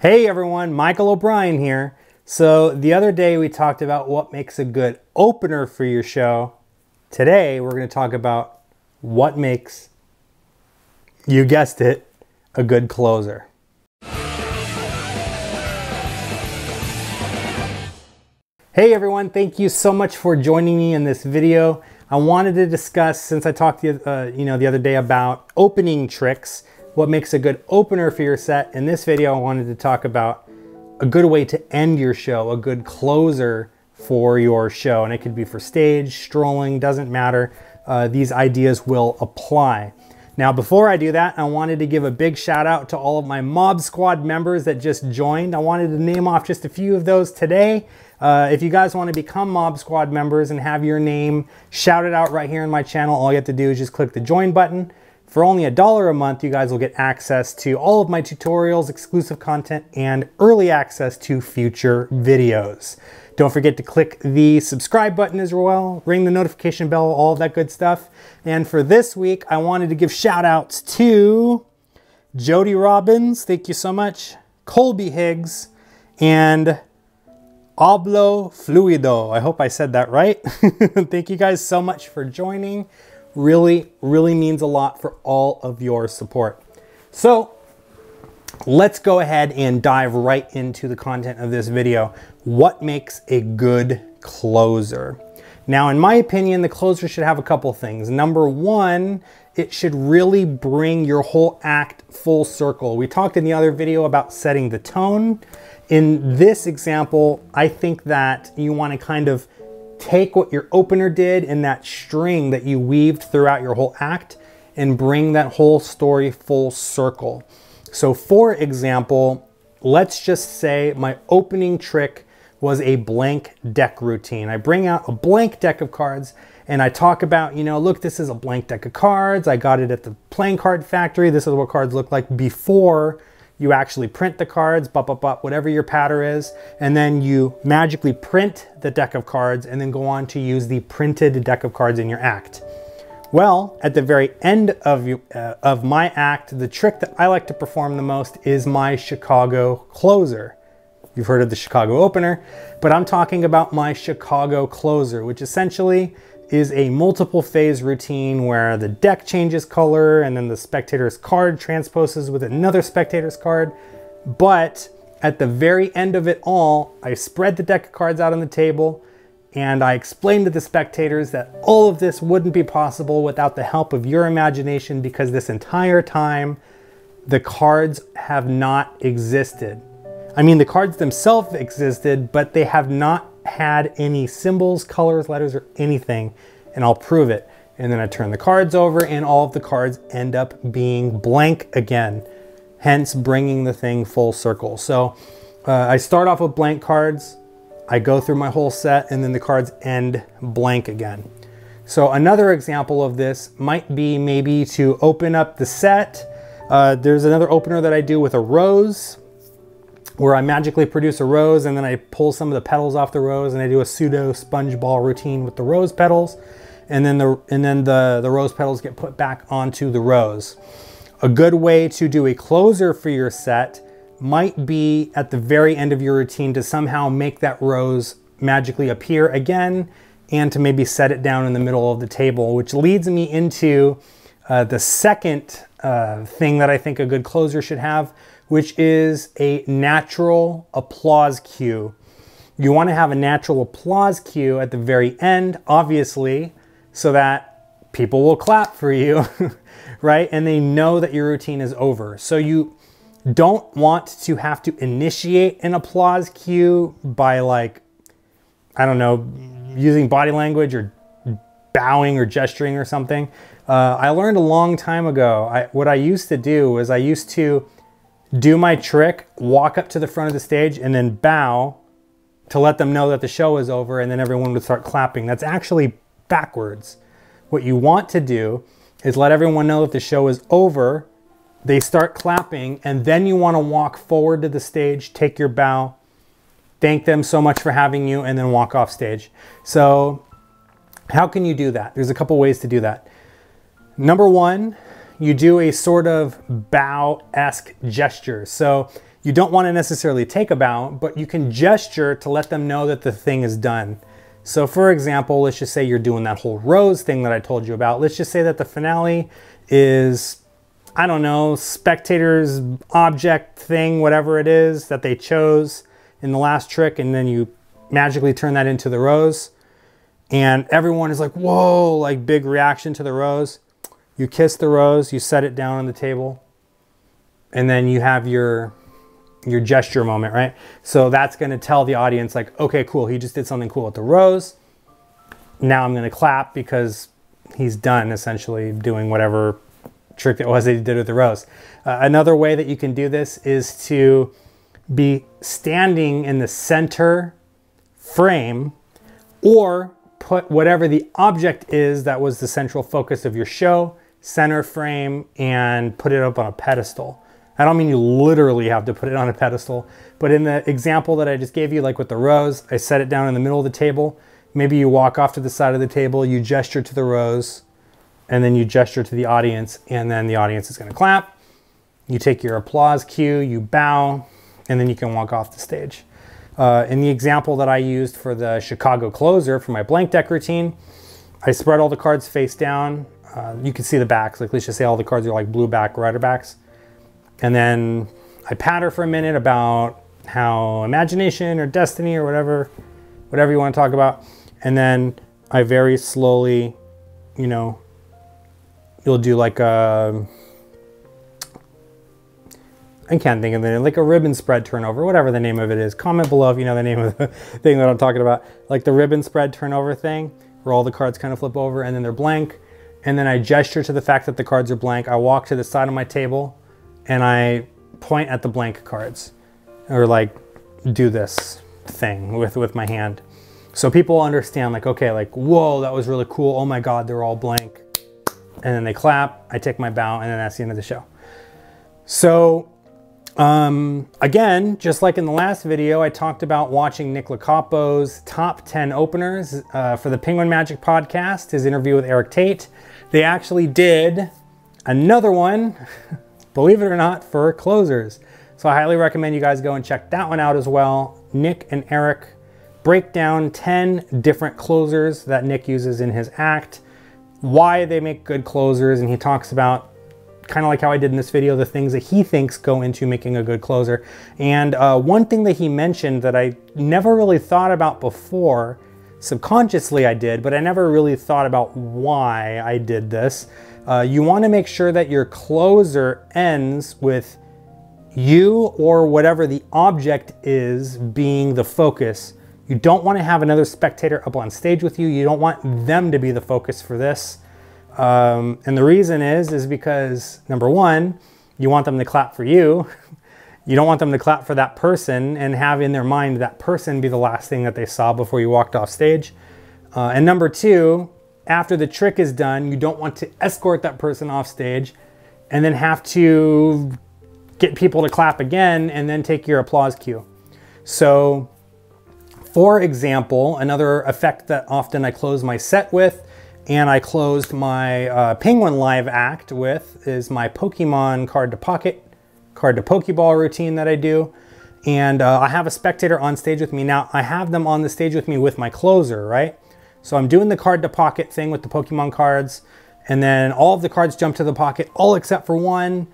Hey everyone, Michael O'Brien here. So the other day we talked about what makes a good opener for your show. Today we're going to talk about what makes, you guessed it, a good closer. Hey everyone, thank you so much for joining me in this video. I wanted to discuss, since I talked the other day about opening tricks, what makes a good opener for your set. In this video, I wanted to talk about a good way to end your show, a good closer for your show. And it could be for stage, strolling, doesn't matter. These ideas will apply. Now, before I do that, I wanted to give a big shout out to all of my Mob Squad members that just joined. I wanted to name off just a few of those today. If you guys want to become Mob Squad members and have your name shouted out right here in my channel, all you have to do is just click the join button. For only $1 a month, you guys will get access to all of my tutorials, exclusive content, and early access to future videos. Don't forget to click the subscribe button as well, ring the notification bell, all of that good stuff. And for this week, I wanted to give shout outs to Jody Robbins, thank you so much, Colby Higgs, and Hablo Fluido. I hope I said that right. Thank you guys so much for joining. Really means a lot for all of your support. So let's go ahead and dive right into the content of this video. What makes a good closer? Now, in my opinion, the closer should have a couple things. Number one, it should really bring your whole act full circle. We talked in the other video about setting the tone. In this example, I think that you want to kind of take what your opener did and that string that you weaved throughout your whole act and bring that whole story full circle. So for example, let's just say my opening trick was a blank deck routine. I bring out a blank deck of cards and I talk about, look, this is a blank deck of cards. I got it at the playing card factory. This is what cards look like before you actually print the cards, whatever your patter is, and then you magically print the deck of cards and then go on to use the printed deck of cards in your act. Well, at the very end of my act, the trick that I like to perform the most is my Chicago closer. You've heard of the Chicago opener, but I'm talking about my Chicago closer, which essentially is a multiple phase routine where the deck changes color and then the spectator's card transposes with another spectator's card. But at the very end of it all, I spread the deck of cards out on the table and I explain to the spectators that all of this wouldn't be possible without the help of your imagination, because this entire time the cards have not existed. I mean, the cards themselves existed, but they have not had any symbols, colors, letters, or anything, and I'll prove it. And then I turn the cards over and all of the cards end up being blank again, hence bringing the thing full circle. So I start off with blank cards, I go through my whole set, and then the cards end blank again. So another example of this might be maybe to open up the set. There's another opener that I do with a rose, where I magically produce a rose and then I pull some of the petals off the rose and I do a pseudo sponge ball routine with the rose petals, and then the rose petals get put back onto the rose. A good way to do a closer for your set might be at the very end of your routine to somehow make that rose magically appear again and to maybe set it down in the middle of the table, which leads me into the second thing that I think a good closer should have, which is a natural applause cue. You want to have a natural applause cue at the very end, obviously, so that people will clap for you, right? And they know that your routine is over. So you don't want to have to initiate an applause cue by, like, I don't know, using body language or bowing or gesturing or something. I learned a long time ago, what I used to do was I used to do my trick, walk up to the front of the stage and then bow to let them know that the show is over, and then everyone would start clapping. That's actually backwards. What you want to do is let everyone know that the show is over, they start clapping, and then you want to walk forward to the stage, take your bow, thank them so much for having you, and then walk off stage. So how can you do that? There's a couple ways to do that. Number one, you do a sort of bow-esque gesture. So You don't want to necessarily take a bow, but you can gesture to let them know that the thing is done. So for example, let's just say you're doing that whole rose thing that I told you about. Let's just say that the finale is, I don't know, spectators object thing, whatever it is that they chose in the last trick, and then you magically turn that into the rose. And everyone is like, whoa, like big reaction to the rose. You kiss the rose, you set it down on the table, and then you have your gesture moment, right? So that's gonna tell the audience like, okay, cool, he just did something cool with the rose. Now I'm gonna clap because he's done essentially doing whatever trick it was that he did with the rose. Another way that you can do this is to be standing in the center frame, or put whatever the object is that was the central focus of your show, center frame, and put it up on a pedestal. I don't mean you literally have to put it on a pedestal, but in the example that I just gave you, like with the rose, I set it down in the middle of the table. Maybe you walk off to the side of the table, you gesture to the rose, and then you gesture to the audience, and then the audience is gonna clap. You take your applause cue, you bow, and then you can walk off the stage. In the example that I used for the Chicago closer for my blank deck routine, I spread all the cards face down. You can see the backs, like let's just say all the cards are like blue back, rider backs. And then I patter for a minute about how imagination or destiny or whatever you want to talk about. And then I very slowly, you know, you'll do like a, I can't think of it, like a ribbon spread turnover, whatever the name of it is. Comment below if you know the name of the thing that I'm talking about. Like the ribbon spread turnover thing, where all the cards kind of flip over and then they're blank. And then I gesture to the fact that the cards are blank. I walk to the side of my table and I point at the blank cards, or like do this thing with my hand. So people understand like, okay, like, whoa, that was really cool. Oh my God, they're all blank. And then they clap, I take my bow, and then that's the end of the show. So again, just like in the last video, I talked about watching Nick Locapo's top 10 openers for the Penguin Magic podcast, his interview with Eric Tate. They actually did another one, believe it or not, for closers. So I highly recommend you guys go and check that one out as well. Nick and Eric break down 10 different closers that Nick uses in his act, why they make good closers, and he talks about, kind of like how I did in this video, the things that he thinks go into making a good closer. And one thing that he mentioned that I never really thought about before, subconsciously I did, but I never really thought about why I did this. You want to make sure that your closer ends with you or whatever the object is being the focus. You don't want to have another spectator up on stage with you. You don't want them to be the focus for this. And the reason is because number one, you want them to clap for you. You don't want them to clap for that person and have in their mind that person be the last thing that they saw before you walked off stage. And number two, after the trick is done, you don't want to escort that person off stage and then have to get people to clap again and then take your applause cue. So for example, another effect that often I close my set with, and I closed my Penguin Live act with, is my Pokemon card to pocket, card to Pokeball routine that I do. And I have a spectator on stage with me. Now I have them on the stage with me with my closer, right? So I'm doing the card to pocket thing with the Pokemon cards, and then all of the cards jump to the pocket, all except for one.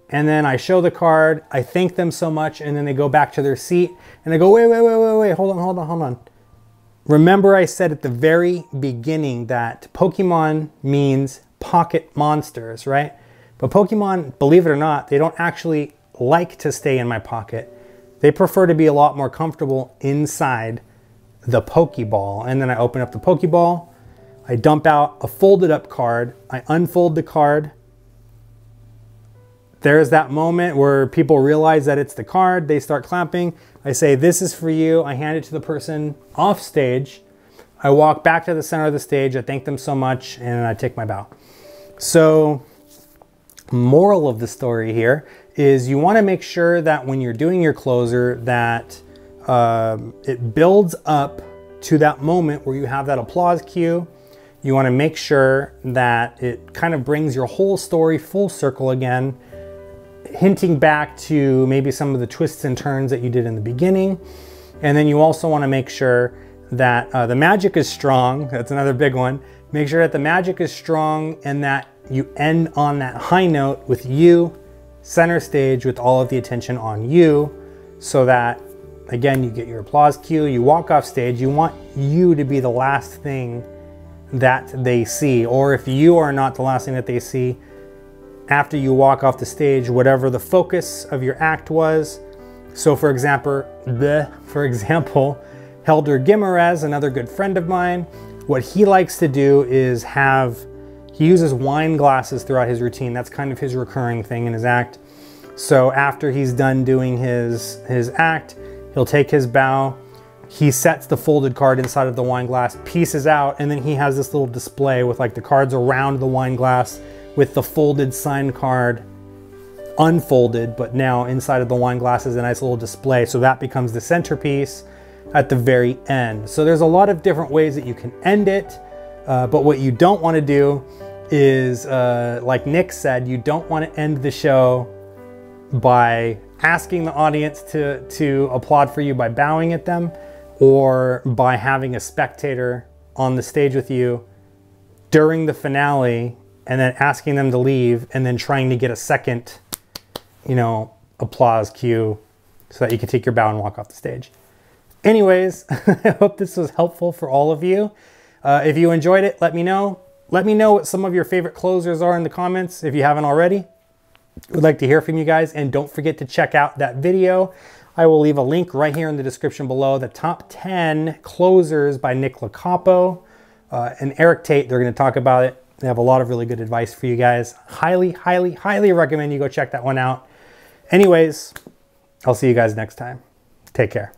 And then I show the card, I thank them so much, and then they go back to their seat, and I go, wait, hold on. Remember I said at the very beginning that Pokemon means pocket monsters, right? But Pokemon, believe it or not, they don't actually like to stay in my pocket. They prefer to be a lot more comfortable inside the Pokeball. And then I open up the Pokeball, I dump out a folded up card, I unfold the card. There's that moment where people realize that it's the card, they start clapping. I say, this is for you. I hand it to the person off stage. I walk back to the center of the stage. I thank them so much, and I take my bow. So, moral of the story here is you want to make sure that when you're doing your closer that it builds up to that moment where you have that applause cue. You want to make sure that it kind of brings your whole story full circle again. hinting back to maybe some of the twists and turns that you did in the beginning. And then you also want to make sure that the magic is strong. That's another big one. Make sure that the magic is strong and that you end on that high note with you center stage with all of the attention on you, so that, again, you get your applause cue, you walk off stage, you want you to be the last thing that they see. Or if you are not the last thing that they see, after you walk off the stage, whatever the focus of your act was. So for example, Helder Gimerez, another good friend of mine, what he likes to do is he uses wine glasses throughout his routine. That's kind of his recurring thing in his act. So after he's done doing his act, he'll take his bow, he sets the folded card inside of the wine glass, pieces out, and then he has this little display with like the cards around the wine glass with the folded signed card unfolded, but now inside of the wine glass is a nice little display. So that becomes the centerpiece at the very end. So there's a lot of different ways that you can end it. But what you don't want to do is, like Nick said, you don't want to end the show by asking the audience to applaud for you by bowing at them, or by having a spectator on the stage with you during the finale and then asking them to leave and then trying to get a second, you know, applause cue so that you can take your bow and walk off the stage. Anyways, I hope this was helpful for all of you. If you enjoyed it, let me know. Let me know what some of your favorite closers are in the comments if you haven't already. Would like to hear from you guys, and don't forget to check out that video. I will leave a link right here in the description below. The top 10 closers by Nick Locapo and Eric Tate. They're going to talk about it. They have a lot of really good advice for you guys. Highly, highly, highly recommend you go check that one out. Anyways, I'll see you guys next time. Take care.